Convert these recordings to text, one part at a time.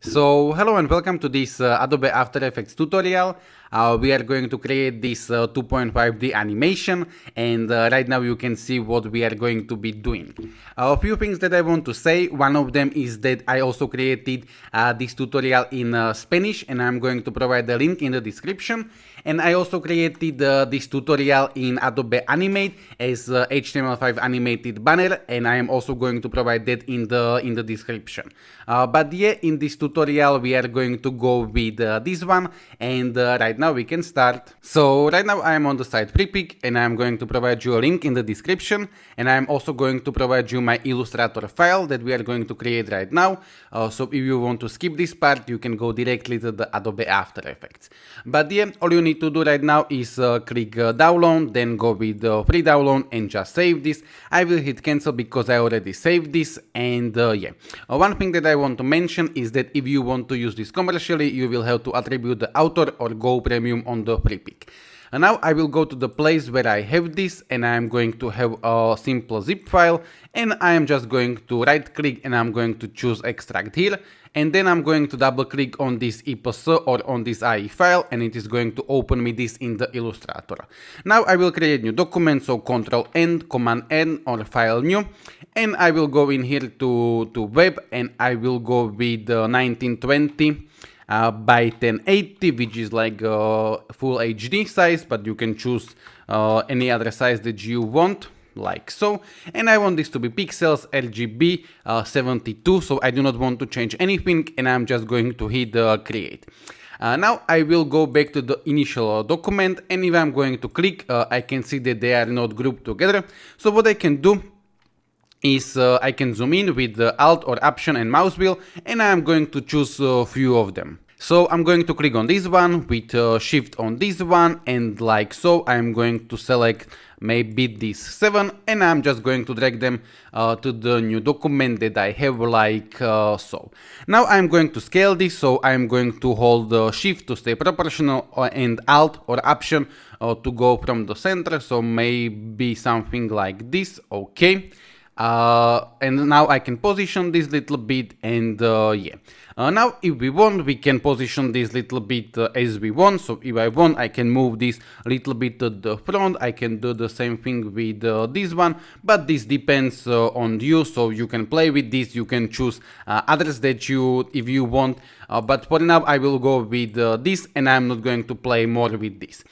So hello and welcome to this Adobe After Effects tutorial. We are going to create this 2.5D animation, and right now you can see what we are going to be doing. A few things that I want to say. One of them is that I also created this tutorial in Spanish, and I'm going to provide the link in the description. And I also created this tutorial in Adobe Animate as HTML5 animated banner, and I am also going to provide that in the description. But yeah, in this tutorial we are going to go with this one, and right now we can start. So right now I am on the site Freepik, and I am going to provide you a link in the description, and I am also going to provide you my Illustrator file that we are going to create right now. So if you want to skip this part, you can go directly to the Adobe After Effects. But yeah, all you need to do right now is click download, then go with free download and just save this. I will hit cancel because I already saved this, and yeah. One thing that I want to mention is that if you want to use this commercially, you will have to attribute the author or go premium on the Freepik. And now I will go to the place where I have this, and I am going to have a simple zip file, and I am just going to right click and I'm going to choose extract here, and then I'm going to double click on this IPS or on this IE file, and it is going to open me this in the Illustrator. Now I will create new document, so Ctrl N, Command N or File New, and I will go in here to web, and I will go with 1920 by 1080, which is like full HD size, but you can choose any other size that you want, like so. And I want this to be pixels, RGB 72, so I do not want to change anything, and I'm just going to hit create. Now I will go back to the initial document, and if I'm going to click, I can see that they are not grouped together. So what I can do is I can zoom in with the Alt or Option and mouse wheel, and I'm going to choose a few of them. So I'm going to click on this one with Shift on this one, and like so I'm going to select maybe this 7, and I'm just going to drag them to the new document that I have, like so. Now I'm going to scale this, so I'm going to hold Shift to stay proportional and Alt or Option to go from the center, so maybe something like this, okay. And now I can position this little bit, and yeah. Now if we want, we can position this little bit as we want. So if I want, I can move this little bit to the front. I can do the same thing with this one, but this depends on you, so you can play with this. You can choose others that you, if you want, but for now I will go with this, and I'm not going to play more with this.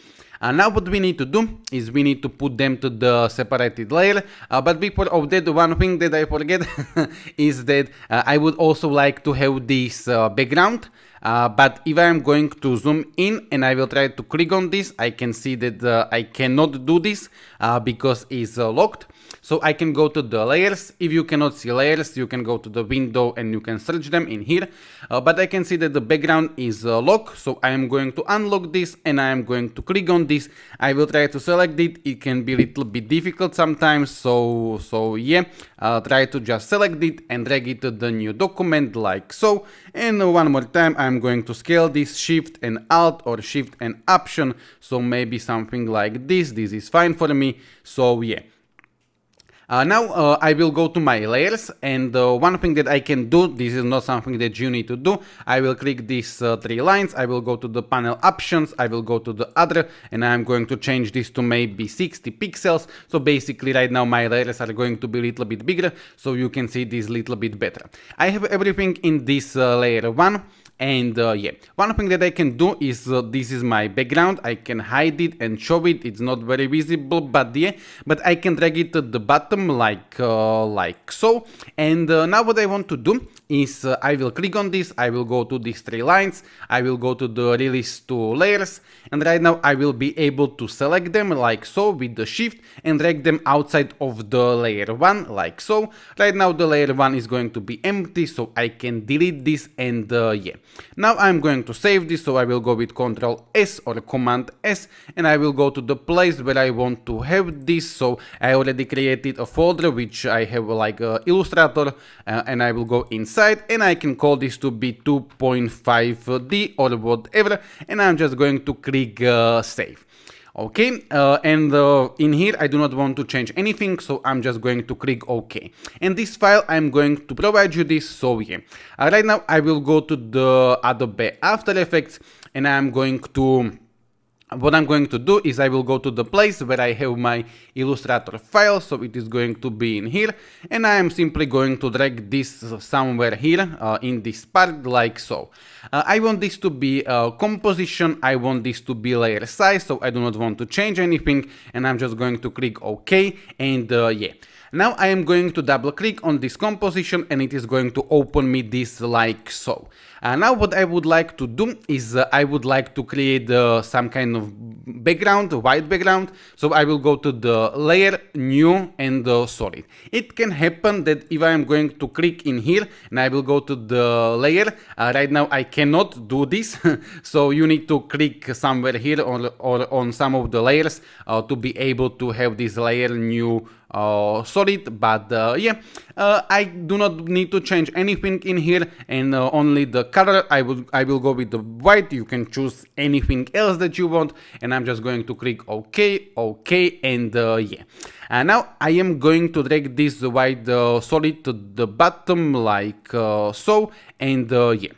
Now what we need to do is we need to put them to the separated layer, but before of that, one thing that I forget is that I would also like to have this background. But if I am going to zoom in and I will try to click on this, I can see that I cannot do this because it's locked. So I can go to the layers. If you cannot see layers, you can go to the window and you can search them in here. But I can see that the background is locked. So I am going to unlock this, and I am going to click on this. I will try to select it. It can be a little bit difficult sometimes. So yeah, try to just select it and drag it to the new document, like so. And one more time, I'm going to scale this, Shift and Alt or Shift and Option. So maybe something like this. This is fine for me. So yeah. Now I will go to my layers, and one thing that I can do, this is not something that you need to do, I will click these 3 lines, I will go to the panel options, I will go to the other, and I'm going to change this to maybe 60 pixels. So basically right now my layers are going to be a little bit bigger, so you can see this little bit better. I have everything in this layer 1. And yeah, one thing that I can do is this is my background. I can hide it and show it. It's not very visible, but yeah, but I can drag it to the bottom like so. And now what I want to do is I will click on this. I will go to these 3 lines. I will go to the release to layers, and right now I will be able to select them like so with the Shift and drag them outside of the layer 1 like so. Right now the layer 1 is going to be empty, so I can delete this, and yeah. Now I'm going to save this, so I will go with Ctrl S or Command S, and I will go to the place where I want to have this. So I already created a folder which I have like Illustrator, and I will go inside, and I can call this to be 2.5D or whatever, and I'm just going to click save. Okay, and in here I do not want to change anything, so I'm just going to click OK. And this file I'm going to provide you this, so yeah. Right now I will go to the Adobe After Effects, and I'm going to what I'm going to do is I will go to the place where I have my Illustrator file, so it is going to be in here, and I am simply going to drag this somewhere here in this part, like so. I want this to be composition, I want this to be layer size, so I do not want to change anything, and I'm just going to click OK, and yeah. Now I am going to double click on this composition, and it is going to open me this like so. Now what I would like to do is I would like to create some kind of background, white background. So I will go to the layer, new, and solid. It can happen that if I am going to click in here and I will go to the layer, right now I cannot do this. So you need to click somewhere here or on some of the layers to be able to have this layer, new, solid, but yeah, I do not need to change anything in here, and only the color I will go with the white. You can choose anything else that you want, and I'm just going to click OK, OK, and yeah. And now I am going to drag this white solid to the bottom like so, and yeah.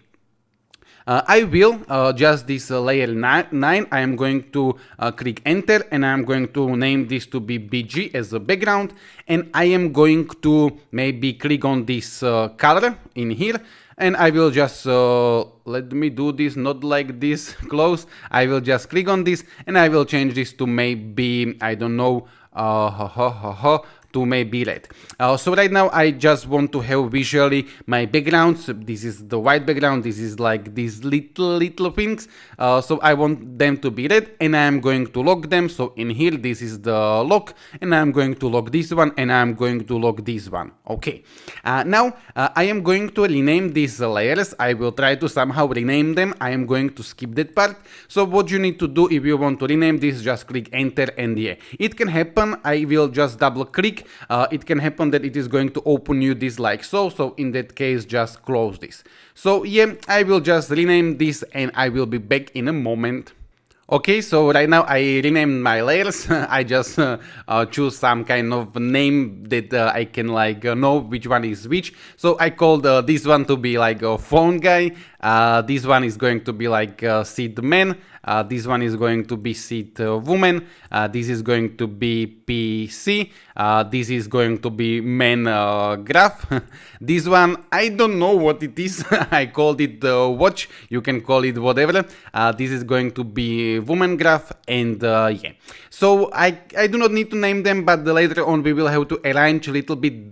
I will just this layer 9, I am going to click enter, and I am going to name this to be BG as a background, and I am going to maybe click on this color in here, and I will just let me do this not like this close. I will just click on this, and I will change this to maybe, I don't know, to maybe red. So right now I just want to have visually my backgrounds. This is the white background, this is like these little things, so I want them to be red, and I am going to lock them. So in here this is the lock, and I am going to lock this one, and I am going to lock this one. Okay, now I am going to rename these layers. I will try to somehow rename them. I am going to skip that part. So what you need to do if you want to rename this, just click enter, and yeah, it can happen. I will just double click. It can happen that it is going to open you this like so. So in that case, just close this. So yeah, I will just rename this, and I will be back in a moment. Okay, so right now I renamed my layers. I just choose some kind of name that I can like know which one is which. So I called this one to be like a phone guy. This one is going to be like seed man. This one is going to be seed woman. This is going to be PC. This is going to be man graph. This one, I don't know what it is. I called it watch. You can call it whatever. This is going to be woman graph, and yeah. So I do not need to name them, but later on we will have to arrange a little bit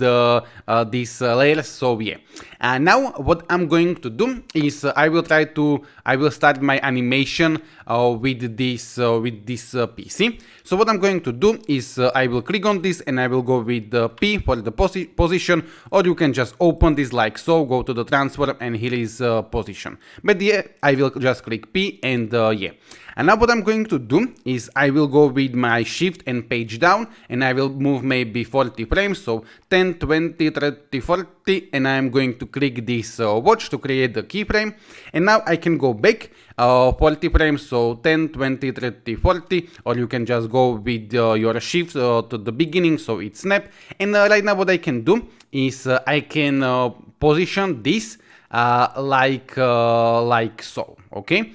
these layers. So yeah. Now what I'm going to do is I will start my animation with this PC. So what I'm going to do is I will click on this, and I will go with the P for the position, or you can just open this like so, go to the transform, and here is position. But yeah, I will just click P, and yeah. And now what I'm going to do is I will go with my shift and page down, and I will move maybe 40 frames, so 10, 20, 30, 40, and I'm going to click this watch to create the keyframe. And now I can go back 40 frames, so 10, 20, 30, 40, or you can just go with your shift to the beginning, so it's snap. And right now what I can do is I can position this like so. Okay,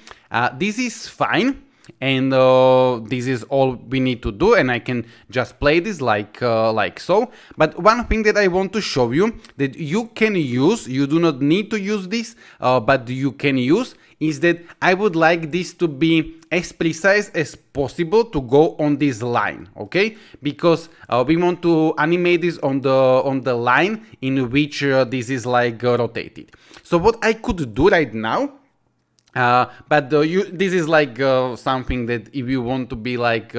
this is fine, and this is all we need to do, and I can just play this like so. But one thing that I want to show you that you can use, you do not need to use this, but you can use, is that I would like this to be as precise as possible to go on this line, okay? Because we want to animate this on the line in which this is like rotated. So what I could do right now, but this is like something that if you want to be like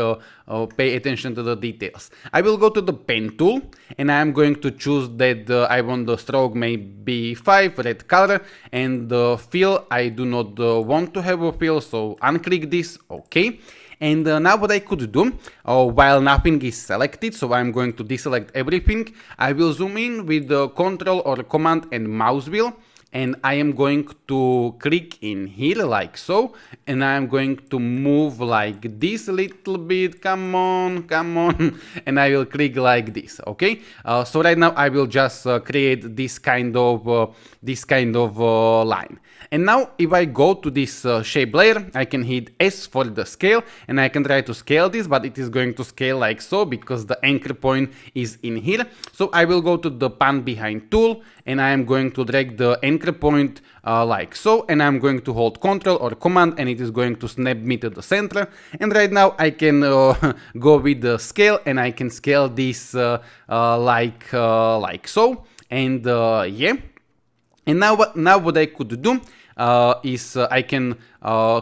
pay attention to the details. I will go to the pen tool, and I am going to choose that I want the stroke maybe 5, red color, and the fill I do not want to have a fill, so unclick this, okay. And now what I could do, while nothing is selected, so I'm going to deselect everything, I will zoom in with the Control or Command and mouse wheel. and I am going to click in here like so, and I am going to move like this a little bit. Come on, come on. And I will click like this. Okay. So right now I will just create this kind of line. And now if I go to this shape layer, I can hit S for the scale, and I can try to scale this, but it is going to scale like so because the anchor point is in here. So I will go to the pan behind tool, and I am going to drag the anchor point like so, and I'm going to hold Control or Command, and it is going to snap me to the center. And right now I can go with the scale, and I can scale this like so. And yeah. And now what I could do is I can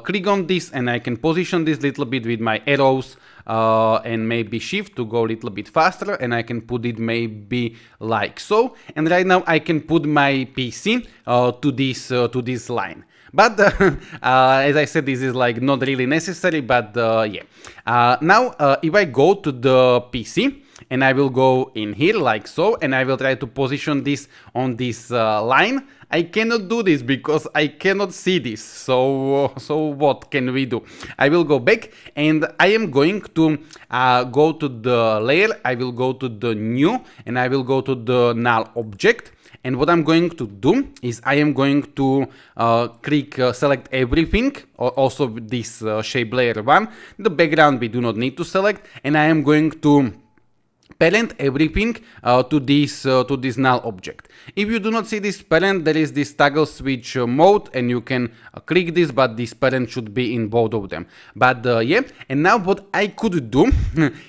click on this, and I can position this little bit with my arrows and maybe shift to go a little bit faster, and I can put it maybe like so. And right now I can put my PC to this line. But as I said, this is like not really necessary, but yeah. Now if I go to the PC, and I will go in here like so, and I will try to position this on this line. I cannot do this because I cannot see this. So what can we do? I will go back, and I am going to go to the layer. I will go to the new, and I will go to the null object. And what I'm going to do is I am going to select everything, also this shape layer 1. The background we do not need to select, and I am going to parent everything to this null object. If you do not see this parent, there is this toggle switch mode, and you can click this, but this parent should be in both of them. But yeah, and now what I could do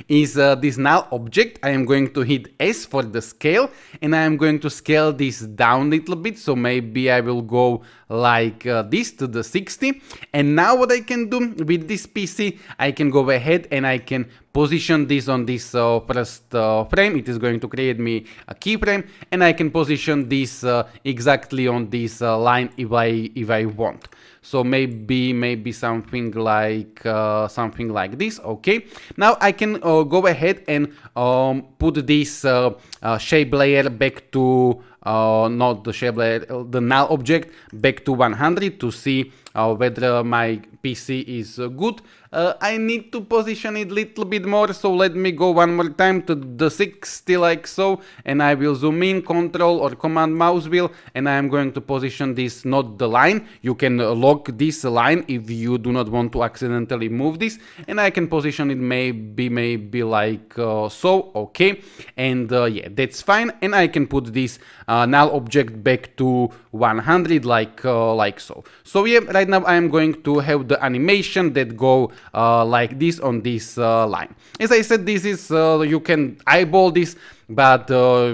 is this null object, I am going to hit S for the scale, and I am going to scale this down a little bit. So maybe I will go like this to the 60. And now what I can do with this PC, I can go ahead and I can position this on this first frame. It is going to create me a keyframe, and I can position this exactly on this line if I want. So maybe something like this. Okay. Now I can go ahead and put this shape layer back to not the shape layer, the null object back to 100 to see whether my PC is good. I need to position it a little bit more, so let me go one more time to the 60 like so, and I will zoom in, Control or Command mouse wheel, and I am going to position this, not the line. You can lock this line if you do not want to accidentally move this, and I can position it maybe like so. Okay, and yeah, that's fine, and I can put this null object back to 100 like so. So yeah, right now I am going to have the animation that go like this on this line. As I said, this is you can eyeball this, but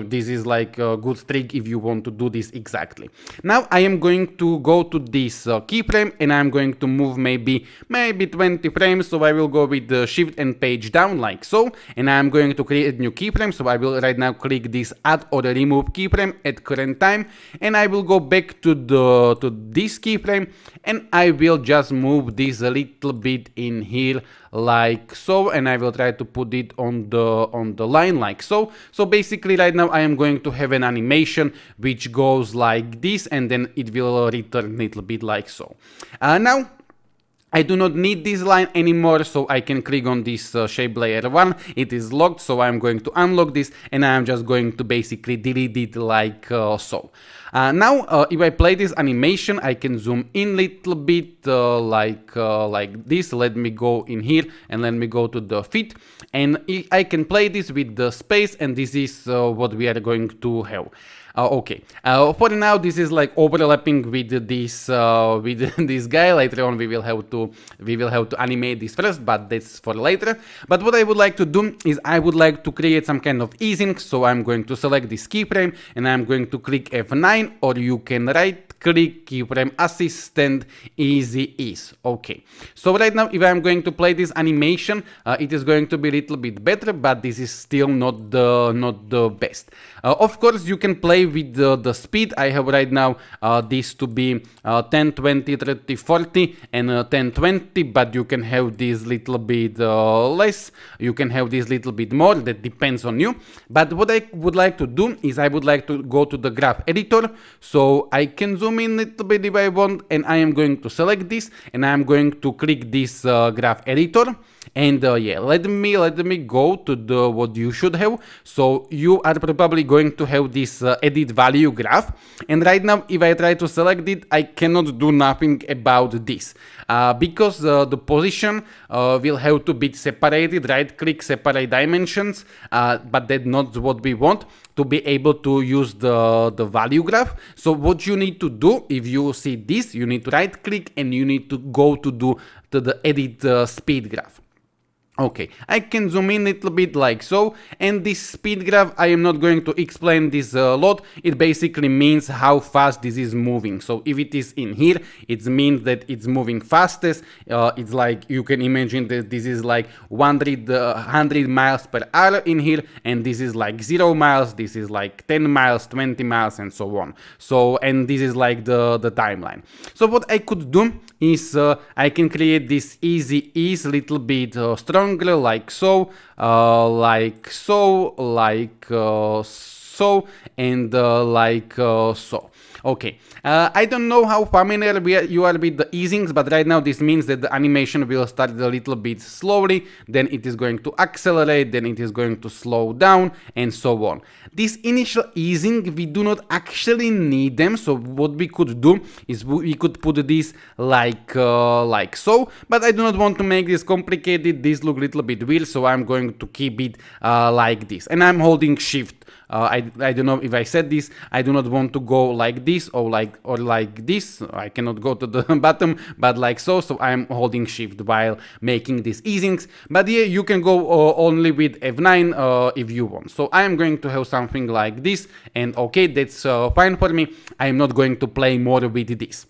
this is like a good trick if you want to do this exactly. Now I am going to go to this keyframe, and I'm going to move maybe 20 frames. So I will go with the shift and page down like so, and I'm going to create a new keyframe. So I will right now click this add or remove keyframe at current time, and I will go back to this keyframe, and I will just move this a little bit in here like so, and I will try to put it on the line like so. So basically right now I am going to have an animation which goes like this, and then it will return a little bit like so. Now I do not need this line anymore, so I can click on this shape layer 1. It is locked, so I'm going to unlock this, and I'm just going to basically delete it like so. Now, if I play this animation, I can zoom in a little bit like this. Let me go in here, and let me go to the fit, and I can play this with the space, and this is what we are going to have. Okay, for now this is like overlapping with this guy. Later on we will have to animate this first, but that's for later. But what I would like to do is I would like to create some kind of easing. So I'm going to select this keyframe, and I'm going to click F9, or you can right click keyframe assistant easy ease. Okay, so right now if I'm going to play this animation, it is going to be a little bit better, but this is still not the best. Of course you can play play with the speed. I have right now this to be 10, 20, 30, 40 and 10, 20, but you can have this little bit less, you can have this little bit more, that depends on you. But what I would like to do is I would like to go to the graph editor, so I can zoom in a little bit if I want, and I am going to select this and I am going to click this graph editor. And yeah, let me go to the what you should have. So you are probably going to have this edit value graph, and right now if I try to select it, I cannot do nothing about this because the position will have to be separated. Right click, separate dimensions, but that's not what we want to be able to use the value graph. So what you need to do, if you see this, you need to right click and you need to go to the edit speed graph. Okay, I can zoom in a little bit like so, and this speed graph, I am not going to explain this a lot. It basically means how fast this is moving. So if it is in here, it means that it's moving fastest. It's like, you can imagine that this is like 100 miles per hour in here, and this is like 0 miles, this is like 10 miles, 20 miles, and so on. So, and this is like the timeline. So what I could do is I can create this easy ease little bit stronger, like so, like so, like so, and like so. Okay, I don't know how familiar you are with the easings, but right now this means that the animation will start a little bit slowly, then it is going to accelerate, then it is going to slow down, and so on. This initial easing, we do not actually need them, so what we could do is we could put this like so, but I do not want to make this complicated. This look a little bit weird, so I'm going to keep it like this, and I'm holding shift. I don't know if I said this. I do not want to go like this or like this. I cannot go to the bottom, but like so. So I'm holding shift while making these easings. But yeah, you can go only with F9 if you want. So I am going to have something like this, and okay, that's fine for me. I am not going to play more with this.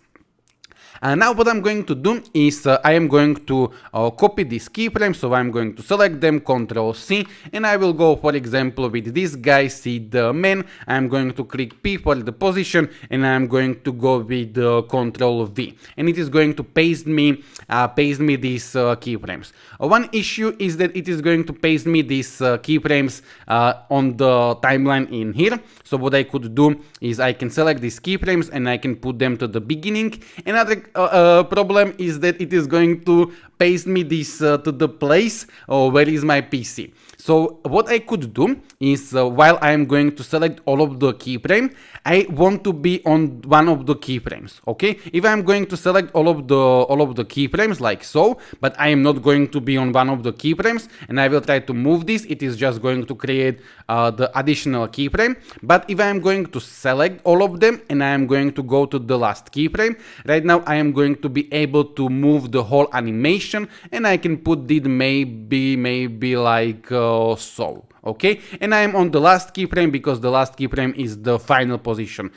Now what I'm going to do is I am going to copy these keyframes, so I'm going to select them, Ctrl C, and I will go, for example, with this guy, see the man. I'm going to click P for the position, and I'm going to go with Ctrl V, and it is going to paste me these keyframes. One issue is that it is going to paste me these keyframes on the timeline in here. So what I could do is I can select these keyframes and I can put them to the beginning. Another problem is that it is going to paste me this to the place where is my PC. So what I could do is while I am going to select all of the keyframe, I want to be on one of the keyframes. Okay, if I'm going to select all of the keyframes like so, but I am not going to be on one of the keyframes, and I will try to move this, it is just going to create the additional keyframe. But if I am going to select all of them and I am going to go to the last keyframe, right now I am going to be able to move the whole animation, and I can put it maybe like so. Okay, and I am on the last keyframe because the last keyframe is the final position.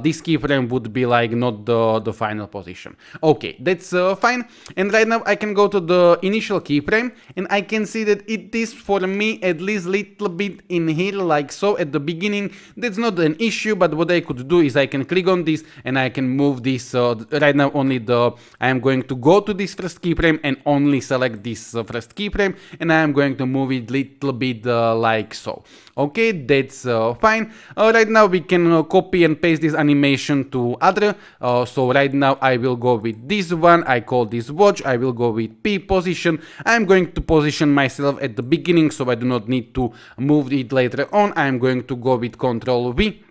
This keyframe would be like not the final position. Okay, that's fine. And right now I can go to the initial keyframe, and I can see that it is for me at least little bit in here like so at the beginning. That's not an issue, but what I could do is I can click on this and I can move this. Right now only I am going to go to this first keyframe and only select this first keyframe, and I am going to move it little bit like so. Okay, that's fine. Right now we can copy and paste this animation to other. So right now I will go with this one. I call this watch. I will go with P position. I'm going to position myself at the beginning, so I do not need to move it later on. I'm going to go with Ctrl V.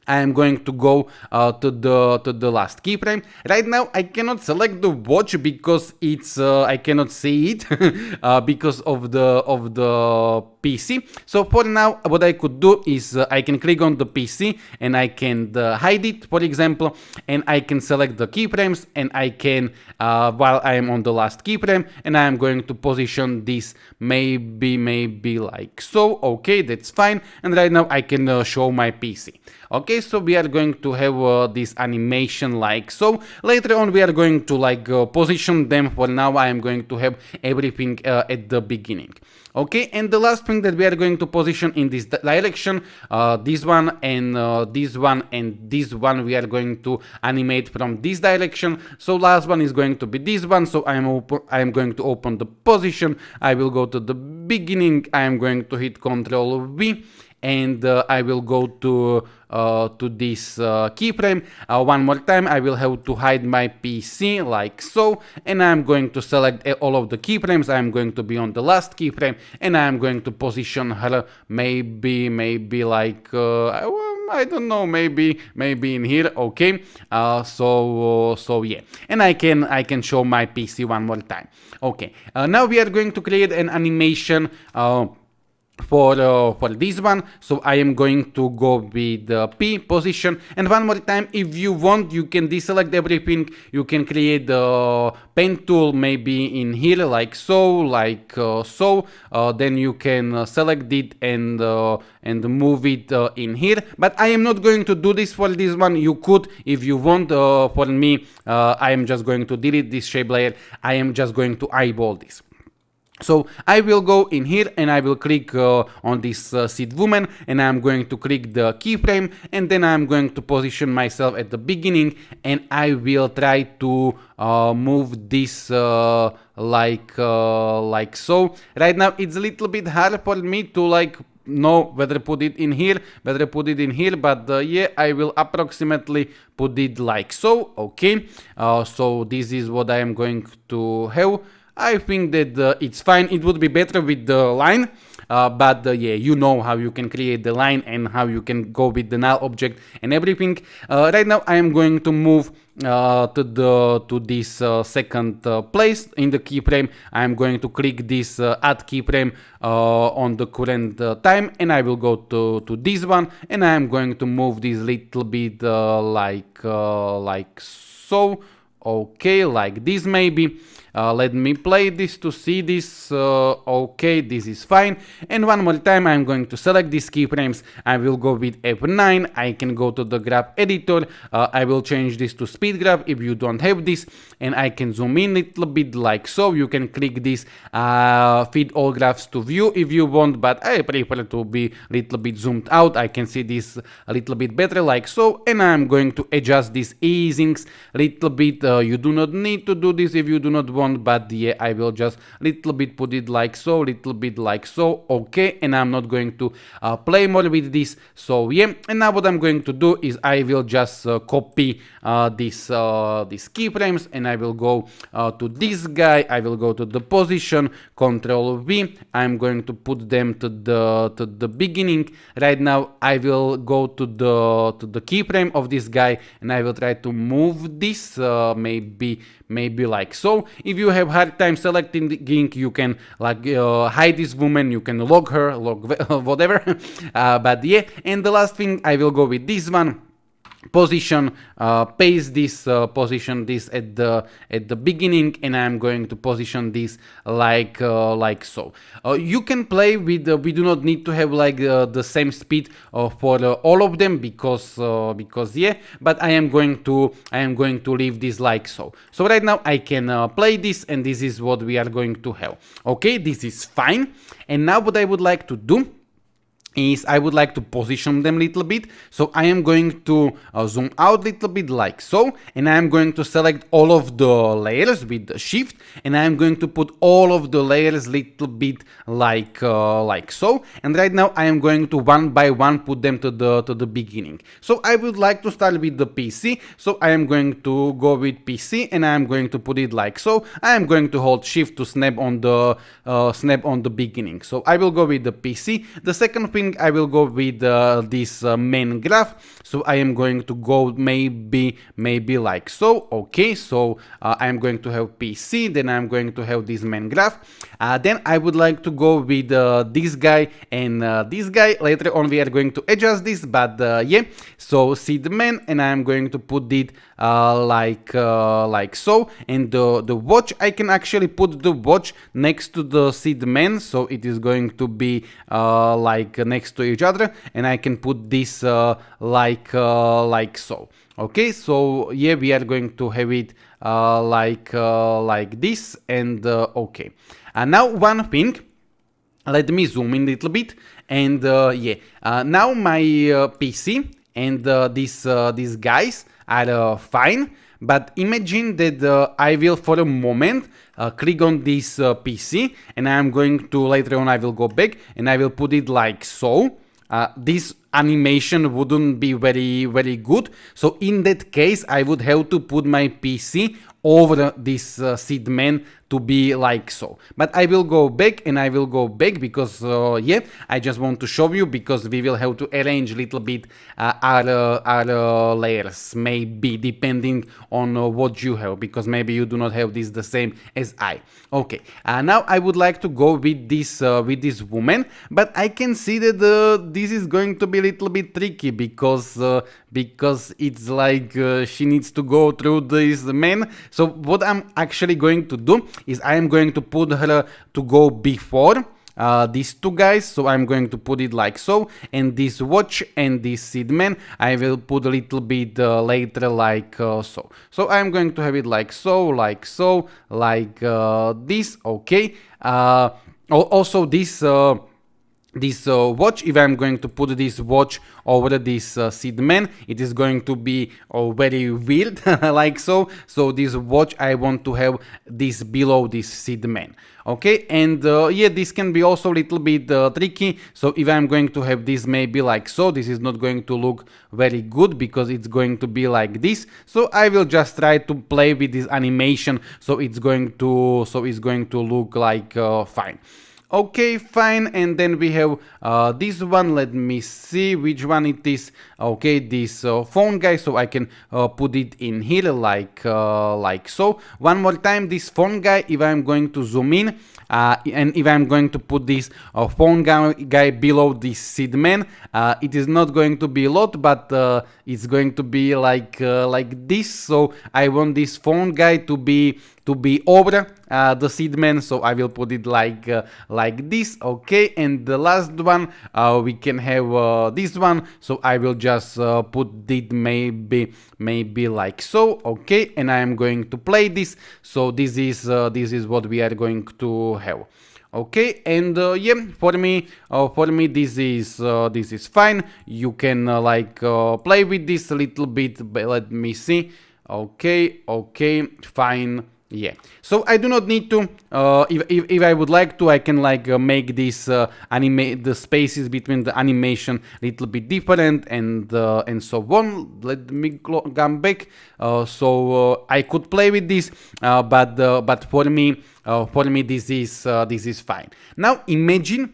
I am going to go to the last keyframe. Right now I cannot select the watch because it's I cannot see it because of the PC. So for now what I could do is I can click on the PC and I can hide it, for example, and I can select the keyframes, and I can while I am on the last keyframe, and I am going to position this maybe like so. Okay, that's fine. And right now I can show my PC. Okay, Okay, so we are going to have this animation like so. Later on we are going to like position them. For now I am going to have everything at the beginning. Okay, and the last thing that we are going to position in this direction, this one and this one and this one, we are going to animate from this direction. So last one is going to be this one. So I am going to open the position. I will go to the beginning. I am going to hit Ctrl V, and I will go to this keyframe. One more time, I will have to hide my PC like so, and I'm going to select all of the keyframes. I'm going to be on the last keyframe, and I'm going to position her maybe like I don't know, maybe in here. Okay, so yeah, and I can show my PC one more time. Okay, now we are going to create an animation for this one. So I am going to go with the P position, and one more time, if you want, you can deselect everything. You can create the pen tool maybe in here like so, then you can select it and move it in here. But I am not going to do this for this one. You could if you want. For me, I am just going to delete this shape layer. I am just going to eyeball this. So I will go in here and I will click on this seed woman, and I'm going to click the keyframe, and then I'm going to position myself at the beginning, and I will try to move this like so. Right now it's a little bit hard for me to like know whether put it in here, but yeah, I will approximately put it like so. Okay, so this is what I am going to have. I think that it's fine. It would be better with the line, but yeah, you know how you can create the line and how you can go with the null object and everything. Right now I am going to move to this second place in the keyframe. I am going to click this add keyframe on the current time, and I will go to this one, and I am going to move this little bit like so. Okay, like this maybe. Let me play this to see this. Okay, this is fine. And one more time, I'm going to select these keyframes. I will go with F9. I can go to the graph editor. I will change this to speed graph if you don't have this. And I can zoom in a little bit like so. You can click this feed all graphs to view if you want, but I prefer to be a little bit zoomed out. I can see this a little bit better like so. And I'm going to adjust these easings a little bit. You do not need to do this if you do not want, but yeah, I will just little bit put it like so, little bit like so. Okay, and I'm not going to play more with this. So yeah, and now what I'm going to do is I will just copy these keyframes, and I will go to this guy. I will go to the position, Ctrl V. I'm going to put them to the beginning. Right now I will go to the keyframe of this guy, and I will try to move this maybe like so. If you have hard time selecting the ink, you can like hide this woman, you can log her, whatever. But yeah, and the last thing, I will go with this one. Position, paste this, position this at the beginning, and I'm going to position this like so. You can play with. We do not need to have like the same speed for all of them because yeah. But I am going to leave this like so. So right now I can play this, and this is what we are going to have. Okay, this is fine. And now what I would like to do is I would like to position them a little bit. So I am going to zoom out a little bit like so, and I am going to select all of the layers with the shift, and I am going to put all of the layers a little bit like so. And right now I am going to one by one put them to the beginning. So I would like to start with the PC. So I am going to go with PC, and I am going to put it like so. I am going to hold shift to snap on the beginning. So I will go with the PC. The second thing, I will go with this main graph. So I am going to go maybe like so. Okay, so I am going to have PC, then I'm going to have this main graph. Then I would like to go with this guy and this guy. Later on we are going to adjust this, but yeah. So seed man, and I'm going to put it like so. And the watch, I can actually put the watch next to the seed man, so it is going to be like next to each other, and I can put this like so. Okay, so yeah, we are going to have it like this, and okay. And now one thing, let me zoom in a little bit, and yeah, now my PC and these guys are fine. But imagine that I will for a moment click on this PC, and I'm going to, later on I will go back and I will put it like so. This animation wouldn't be very good. So in that case, I would have to put my PC over this seedman to be like so. But I will go back, and I will go back because yeah, I just want to show you, because we will have to arrange a little bit our layers, maybe depending on what you have, because maybe you do not have this the same as I. Okay, now I would like to go with this woman, but I can see that this is going to be a little bit tricky, because it's like she needs to go through this man. So what I'm actually going to do is I am going to put her to go before these two guys. So I'm going to put it like so, and this watch and this seedman I will put a little bit later, like so. So I'm going to have it like so, like this. Okay. Also this watch, if I'm going to put this watch over this seedman, it is going to be very weird like so. So this watch, I want to have this below this seedman. Okay, and yeah, this can be also a little bit tricky. So if I'm going to have this maybe like so, this is not going to look very good, because it's going to be like this. So I will just try to play with this animation, so it's going to look like fine. Okay, fine, and then we have this one. Let me see which one it is. Okay, this phone guy, so I can put it in here like so. One more time, this phone guy, if I'm going to zoom in, and if I'm going to put this phone guy below this seedman, it is not going to be a lot, but it's going to be like this. So I want this phone guy to be over the seedman, so I will put it like this. Okay, and the last one, we can have this one, so I will just put it maybe like so. Okay, and I am going to play this. So this is what we are going to have. Okay, and yeah, for me this is fine. You can play with this a little bit, but let me see. Okay, fine. Yeah, so I do not need to, if I would like to, I can make this animate the spaces between the animation a little bit different, and so on. Let me come back. So I could play with this, but for me this is fine. Now imagine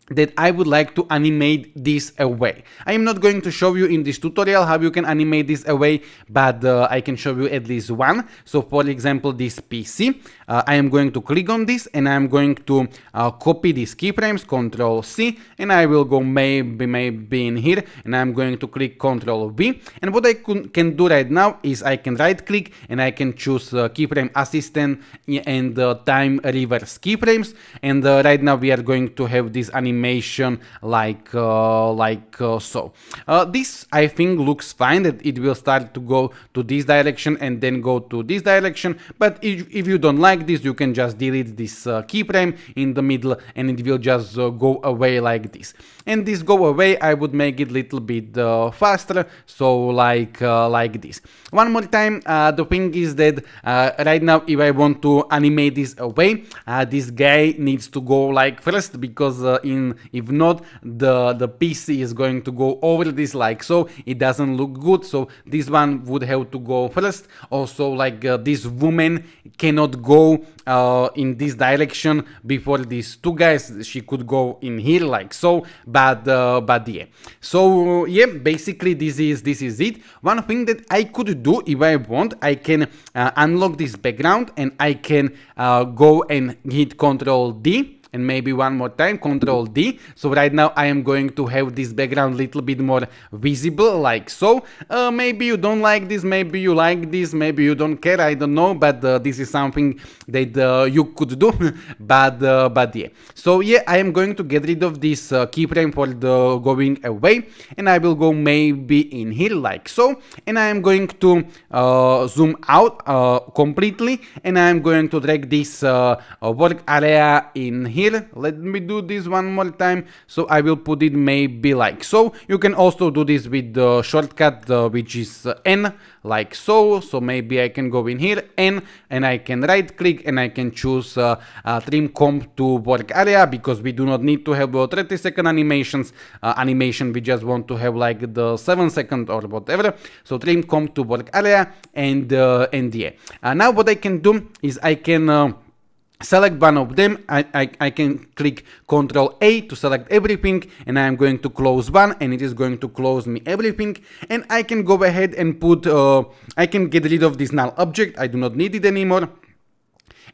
that I would like to animate this away. I am not going to show you in this tutorial how you can animate this away, but I can show you at least one. So for example, this PC, I am going to click on this, and I am going to copy these keyframes, Ctrl C, and I will go maybe in here, and I'm going to click Ctrl V. And what I can do right now is I can right click, and I can choose keyframe assistant and time reverse keyframes. And right now we are going to have this animation like so. This I think looks fine, that it will start to go to this direction and then go to this direction. But if you don't like this, you can just delete this keyframe in the middle, and it will just go away like this. And this go away, I would make it a little bit faster, so like this. One more time, the thing is that right now, if I want to animate this away, this guy needs to go like first, because if not, the PC is going to go over this like so. It doesn't look good, so this one would have to go first. Also, this woman cannot go in this direction before these two guys. She could go in here like so, but yeah. So yeah, basically this is it. One thing that I could do, if I want, I can unlock this background, and I can go and hit Ctrl D. and maybe one more time, Control D. So right now I am going to have this background a little bit more visible, like so. Maybe you don't like this, maybe you like this, maybe you don't care, I don't know, but this is something that you could do. but yeah. So yeah, I am going to get rid of this keyframe for the going away, and I will go maybe in here like so, and I am going to zoom out completely, and I am going to drag this work area in here. Let me do this one more time. So I will put it maybe like so. You can also do this with the shortcut which is N, like so. So maybe I can go in here N, and I can right click and I can choose trim comp to work area, because we do not need to have 30-second animation, we just want to have like the 7-second or whatever. So trim comp to work area, and yeah. Now what I can do is I can select one of them. I can click Ctrl A to select everything, and I am going to close one, and it is going to close me everything. And I can go ahead and put I can get rid of this null object, I do not need it anymore.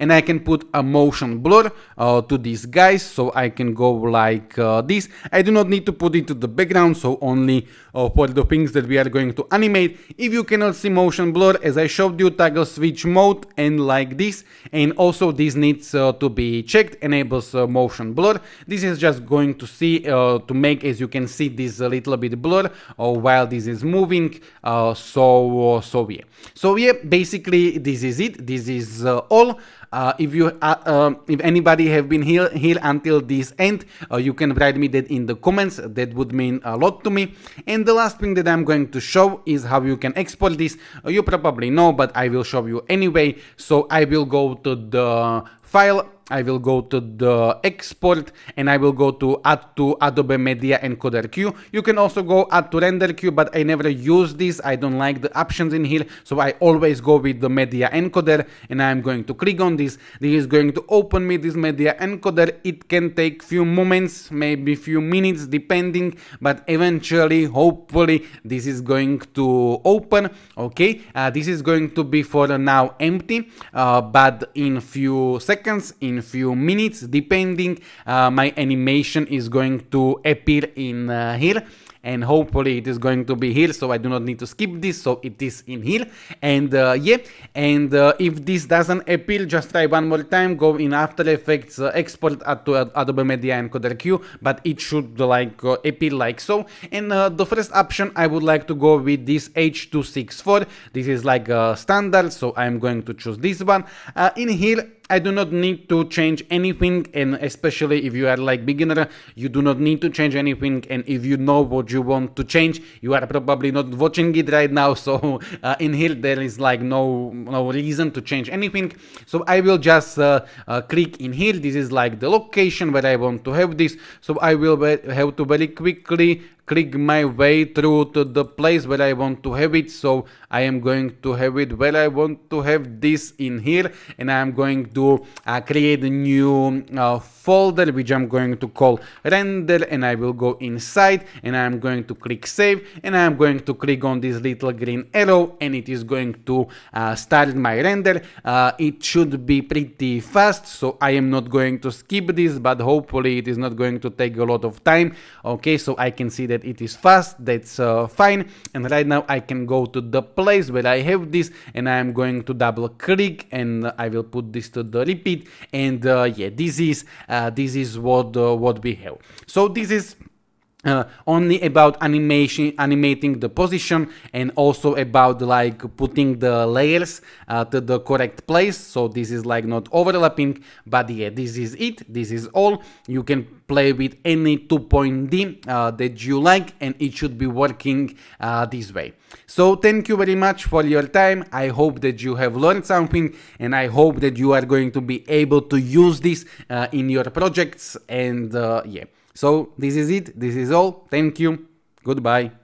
And I can put a motion blur to these guys, so I can go like this. I do not need to put it to the background, so only for the things that we are going to animate. If you cannot see motion blur, as I showed you, toggle switch mode and like this. And also this needs to be checked, enables motion blur. This is just going to see to make, as you can see, this a little bit blur while this is moving. So yeah. So yeah, basically this is it. This is all. If anybody have been here until this end, you can write me that in the comments. That would mean a lot to me. And the last thing that I'm going to show is how you can export this. You probably know, but I will show you anyway. So I will go to the file, I will go to the export, and I will go to add to Adobe Media Encoder Queue. You can also go add to render queue, but I never use this. I don't like the options in here, so I always go with the Media Encoder, and I'm going to click on this. This is going to open me this Media Encoder. It can take few moments, maybe few minutes, depending, but eventually, hopefully, this is going to open. Okay, this is going to be for now empty, but in few seconds, in few minutes, depending, my animation is going to appear in here, and hopefully it is going to be here, so I do not need to skip this, so it is in here. And yeah, and if this doesn't appear, just try one more time, go in After Effects, export to Adobe Media Encoder Queue, but it should like appear like so. And the first option, I would like to go with this H264. This is like standard, so I'm going to choose this one. In here I do not need to change anything, and especially if you are like beginner, you do not need to change anything. And if you know what you want to change, you are probably not watching it right now, so in here there is like no reason to change anything. So I will just click in here. This is like the location where I want to have this, so I will have to very quickly click my way through to the place where I want to have it. So I am going to have it where I want to have this in here, and I am going to create a new folder which I'm going to call render, and I will go inside and I'm going to click save, and I'm going to click on this little green arrow, and it is going to start my render. It should be pretty fast, so I am not going to skip this, but hopefully it is not going to take a lot of time. Okay, so I can see that it is fast, that's fine. And right now I can go to the place where I have this, and I am going to double click, and I will put this to the repeat. And yeah, this is what we have. So this is only about animating the position, and also about like putting the layers to the correct place. So this is like not overlapping, but yeah, this is it. This is all. You can play with any 2.D that you like, and it should be working this way. So thank you very much for your time. I hope that you have learned something, and I hope that you are going to be able to use this in your projects. And yeah. So this is it. This is all. Thank you. Goodbye.